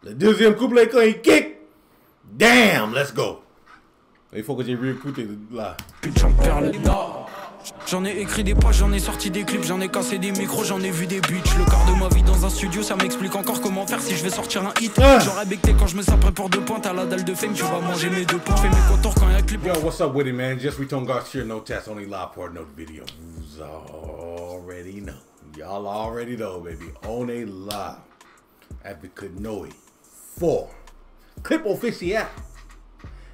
Le deuxième couplet quand il kick. Damn, let's go. Il faut que j'ai réécouté là. J'en perds les gars. J'en ai écrit des pages, j'en ai sorti des clips, j'en ai cassé des micros, j'en ai vu des bitches. Le quart de ma vie dans un studio, ça m'explique encore comment faire si je vais sortir un hit. J'aurais becté quand je me saperais pour 2 points, t'as la dalle de fame, tu vas manger mes 2 points. Fais mes contours quand y'a clip. Yo, what's up with it, man? Just return Garcia, no test, only live for another video. You already know. Y'all already know, baby. On a live at the Kanoe 4. Clip officiel.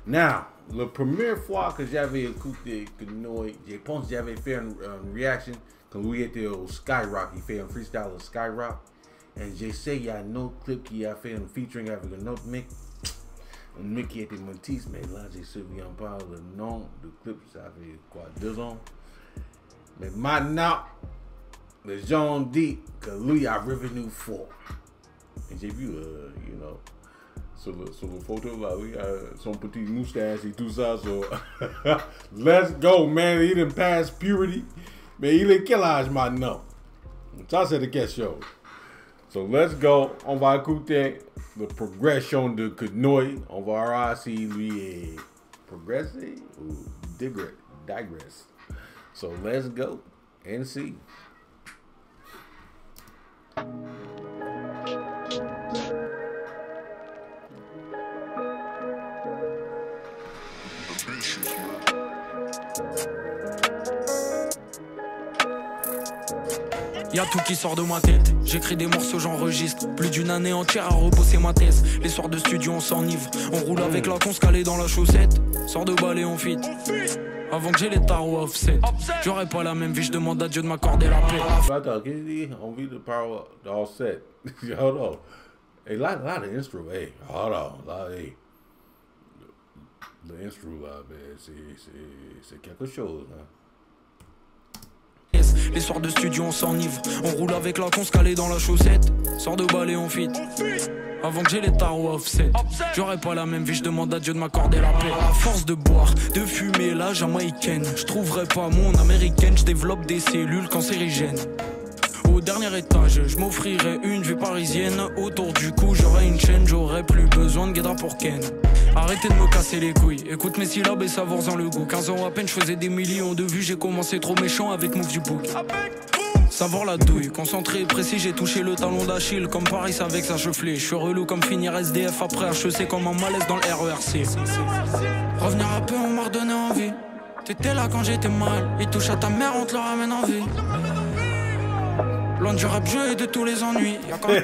Now, la première fois que j'avais écouté Kanoe, je pense que j'avais fait une reaction quand lui était au Skyrock. Il fait un freestyle au Skyrock. Et je sais, il y a un autre clip qui a fait un featuring avec un autre mec. Un mec qui était Matisse, mais là, je ne me souviens pas le nom du clip. Ça fait quoi, 2 ans? Mais maintenant, les gens ont dit que lui a revenu fort. Et j'ai vu, you know, sur la photo là, lui a son petit moustache et tout ça. So, let's go, man. He didn't pass puberty. Mais il est quel âge maintenant? Ça, c'est la question. So, let's go. On va écouter la progression de Kanoe. On va voir si lui est progressé ou digress. So, let's go and see. Y'a tout qui sort de ma tête, j'écris des morceaux, j'enregistre. Plus d'une année entière à rebosser ma thèse. Les soirs de studio on s'enivre, on roule avec la con calée dans la chaussette. Sors de balle et on fit. Avant que j'ai les tarots offset, j'aurais pas la même vie, je demande à Dieu de m'accorder la paix. Attends, qu'est-ce qu'il dit? On vit de power offset. Hold on. Hey, lot of instru, hey, hold on, là, hey. Le instru là, ben, c'est quelque chose, hein. Les soirs de studio on s'enivre, on roule avec la con calée dans la chaussette. Sors de balle et on fit. Avant que j'ai les tarots offset, j'aurais pas la même vie, je demande à Dieu de m'accorder la paix. À force de boire, de fumer la jamaïcaine, je trouverai pas mon américaine, je développe des cellules cancérigènes. Au dernier étage, je m'offrirai une vue parisienne. Autour du cou, j'aurai une chaîne, j'aurai plus besoin de guédard pour Ken. Arrêtez de me casser les couilles, écoute mes syllabes et savoirs-en le goût. 15 ans à peine, je faisais des millions de vues, j'ai commencé trop méchant avec Move du Book. Savoir la douille, concentré, précis, j'ai touché le talon d'Achille. Comme Paris avec sa chevlée, je suis relou comme finir SDF après HEC, comme un malaise dans le RERC. Revenir un peu, on m'a redonné envie. T'étais là quand j'étais mal, ils touchent à ta mère, on te le ramène en vie. Loin du rap jeu et de tous les ennuis.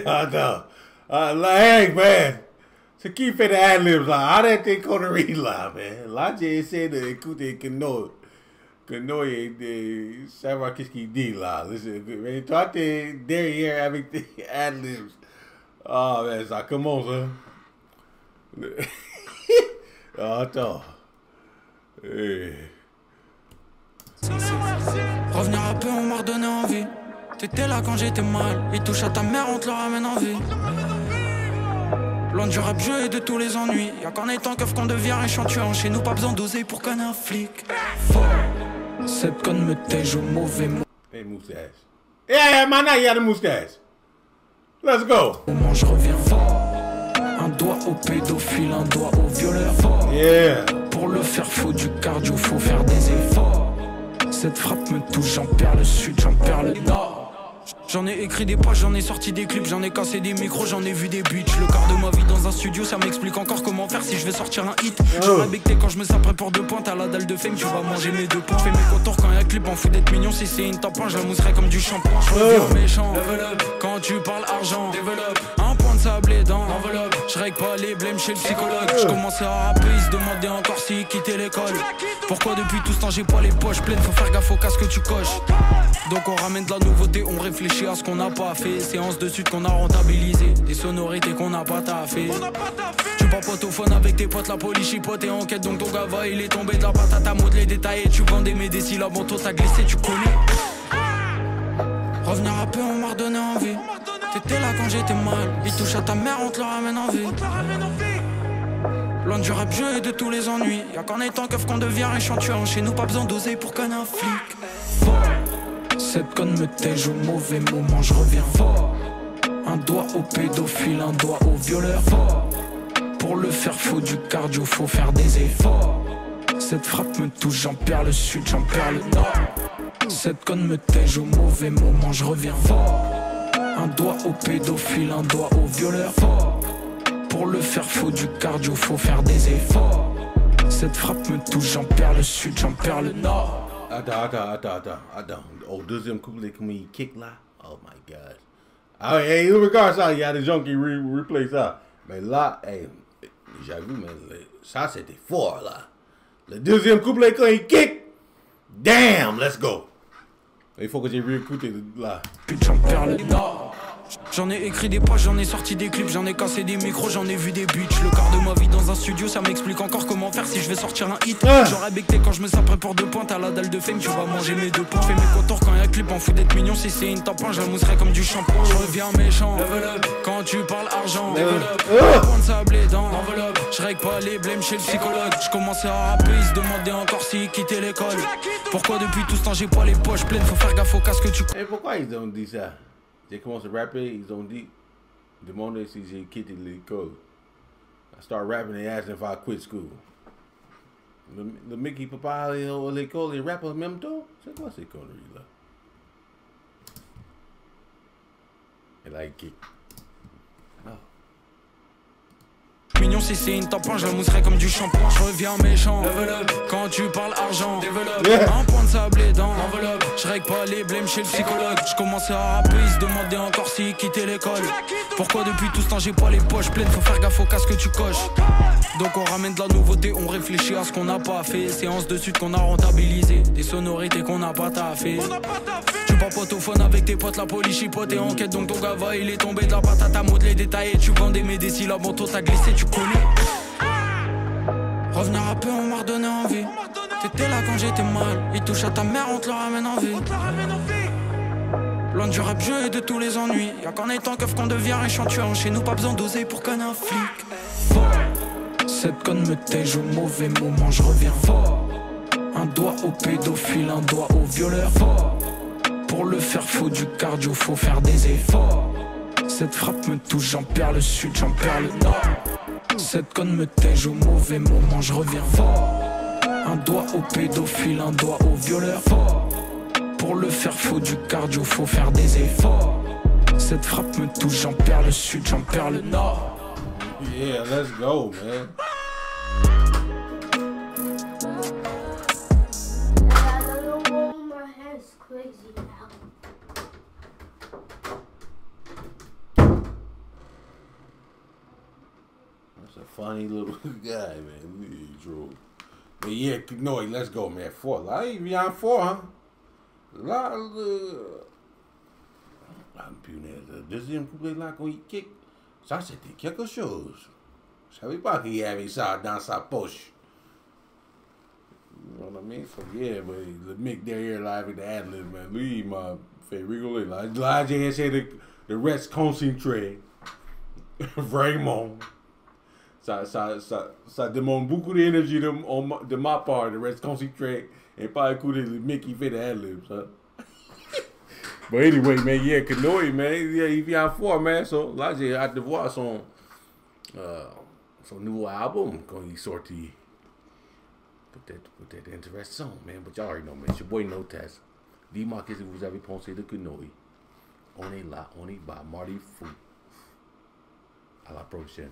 Attends, hey man, c'est qui fait des ad-libs là? Arrêtez de conneries là, man. Là, j'ai essayé d'écouter Kanoe. Kanoe et savoir qu'est-ce qu'il dit là. Mais toi, t'es derrière avec tes ad-libs. Ah, man, ça commence, hein. Attends. Hey. Revenir un peu, on m'a redonné envie. T'étais là quand j'étais mal, ils touchent à ta mère, on te le ramène en vie. Loin du rap jeu et de tous les ennuis. Y'a qu'en étant keuf qu'on devient riche en tuant. Chez nous pas besoin d'oser pour connaître un flic. Fort, cette conne me tège au mauvais mot. Hey, moustache. Yeah, man, il y a de moustache. Let's go. Moment je reviens fort. Un doigt au pédophile, un doigt au violeur fort. Yeah. Pour le faire faut du cardio, faut faire des efforts. Cette frappe me touche, j'en perds le sud, j'en perds le nord. J'en ai écrit des pages, j'en ai sorti des clips, j'en ai cassé des micros, j'en ai vu des bitches. Le quart de ma vie dans un studio, ça m'explique encore comment faire si je vais sortir un hit. J'aurais becté quand je me saperais pour 2 points, t'as la dalle de fame, tu vas manger mes 2 points. Fais mes contours quand y'a clip, en fou d'être mignon, si c'est une tapin, je la mousserai comme du shampoing. Je reviens méchant, level up, quand tu parles argent, développe. Un point de sablé dans l'enveloppe, je règle pas les blèmes chez le psychologue. Je commençais à rapper, ils se demandaient encore s'ils quittaient l'école. Pourquoi depuis tout ce temps j'ai pas les poches pleines, faut faire gaffe au casque que tu coches. Donc on ramène de la nouveauté, on réfléchit à ce qu'on n'a pas fait. Séance de suite qu'on a rentabilisé, des sonorités qu'on n'a pas taffé. Tu papotes au phone avec tes potes, la police chipote et enquête. Donc ton gava il est tombé de la patate à modeler détaillé. Tu vendais mes décilabes, mon taux t'as glissé, tu connais. Revenir un peu, on m'a redonné envie. T'étais là quand j'étais mal, ils touchent à ta mère, on te le ramène en vie. Loin du rap jeu et de tous les ennuis. Y'a qu'en étant keuf qu'on devient riche en tuant. Chez nous pas besoin d'oser pour connaître un flic. Fort, cette conne me tège au mauvais moment, je reviens fort. Un doigt au pédophile, un doigt au violeur. Fort. Pour le faire faut du cardio, faut faire des efforts. Cette frappe me touche, j'en perds le sud, j'en perds le nord. Cette conne me tège au mauvais moment, je reviens fort. Un doigt au pédophile, un doigt au violeur. Fort. Pour le faire faut du cardio, faut faire des efforts. Cette frappe me touche, j'en perds le sud, j'en perds le nord. Attends. Au deuxième couplet, comment il kick là? Oh my god. Ah, hey, regarde ça, il y a des gens qui replay ça. Mais là, hey, j'avoue, mais ça c'était fort là. Le deuxième couplet quand il kick, damn, let's go. Il faut que j'ai réécouté là. Putain, j'en perds le nord. J'en ai écrit des pages, j'en ai sorti des clips, j'en ai cassé des micros, j'en ai vu des bitches. Le quart de ma vie dans un studio, ça m'explique encore comment faire si je vais sortir un hit. J'aurais becté quand je me saperai pour 2 points, t'as la dalle de fame, tu vas manger mes 2 points. Fais mes contours quand y'a clip, en fou d'être mignon, si c'est une tampon, je la mousserai comme du shampoing. Je reviens méchant, level up, quand tu parles argent, level up, point de sable dans enveloppe. Je règle pas les blèmes chez le psychologue. Je commençais à rapper, ils se demandaient encore s'ils quittaient l'école. Pourquoi depuis tout ce temps j'ai pas les poches pleines, faut faire gaffe au casque que tu... Et pourquoi ils ont dit ça? J'ai commencé à rapper, ils ont dit, demandé si j'ai quitté l'école. I start rapping, they asked if I quit school. Le mec qui peut pas aller à l'école et rapper en même temps? C'est quoi ces conneries là? Et là il kick. Mignon si c'est une tampon, je la mousserai comme du shampoing. Je reviens méchant, level up, quand tu parles argent, développe, un point de sable dans enveloppe. Je règle pas les blèmes chez le psychologue. Je commençais à rapper, ils se demandaient encore s'ils quittaient l'école. Pourquoi depuis tout ce temps j'ai pas les poches pleines, faut faire gaffe au casque que tu coches. Donc on ramène de la nouveauté, on réfléchit à ce qu'on n'a pas fait. Séance de suite qu'on a rentabilisé, des sonorités qu'on n'a pas taffé. Tu papotes au phone avec tes potes, la police chipote et enquête. Donc ton gava il est tombé de la patate à modeler détaillé. Tu vendais mes décilabres, mon taux t'as glissé, tu connais. Revenir un peu, on m'a redonné envie. T'étais là quand j'étais mal, il touche à ta mère, on te le ramène en vie. Loin du rap jeu et de tous les ennuis. Y'a qu'en étant keuf qu'on devient riche en tuant. Chez nous pas besoin d'oser pour connaître un flic. Cette conne me tège au mauvais moment, je reviens fort. Un doigt au pédophile, un doigt au violeur. Fort. Pour le faire faut du cardio, faut faire des efforts. Cette frappe me touche, j'en perds le sud, j'en perds le nord. Cette conne me tège au mauvais moment, je reviens fort. Un doigt au pédophile, un doigt au violeur. Fort. Pour le faire faut du cardio, faut faire des efforts. Cette frappe me touche, j'en perds le sud, j'en perds le nord. Yeah, let's go, man. That's a funny little guy, man. Really drôle. But yeah, no, let's go, man. 4. Là, il vient en 4, hein. Là, le deuxième couplet là, quand il kick, ça c'était quelque chose. Je savais pas qu'il avait ça dans sa poche. You know what I mean? So yeah, but le mec derrière là avec the ad-lib, man, lui, il m'a fait rigoler là. Là, j'ai essayé de reste concentré. Vraiment. Ça demande beaucoup d'énergie de ma part de rester concentré et pas écouter le mec qui fait des ad-libs, hein. But anyway, man, yeah, Kanoe, man, yeah, il vient fort, man. So là, j'ai hâte de voir son nouveau album quand il sortit. Peut-être intéressant, man. But y'all already know, man. It's your boy No Test. Dis-moi qu'est-ce que vous avez pensé de Kanoe. On est là, on est bas. Marty Fou. À la prochaine.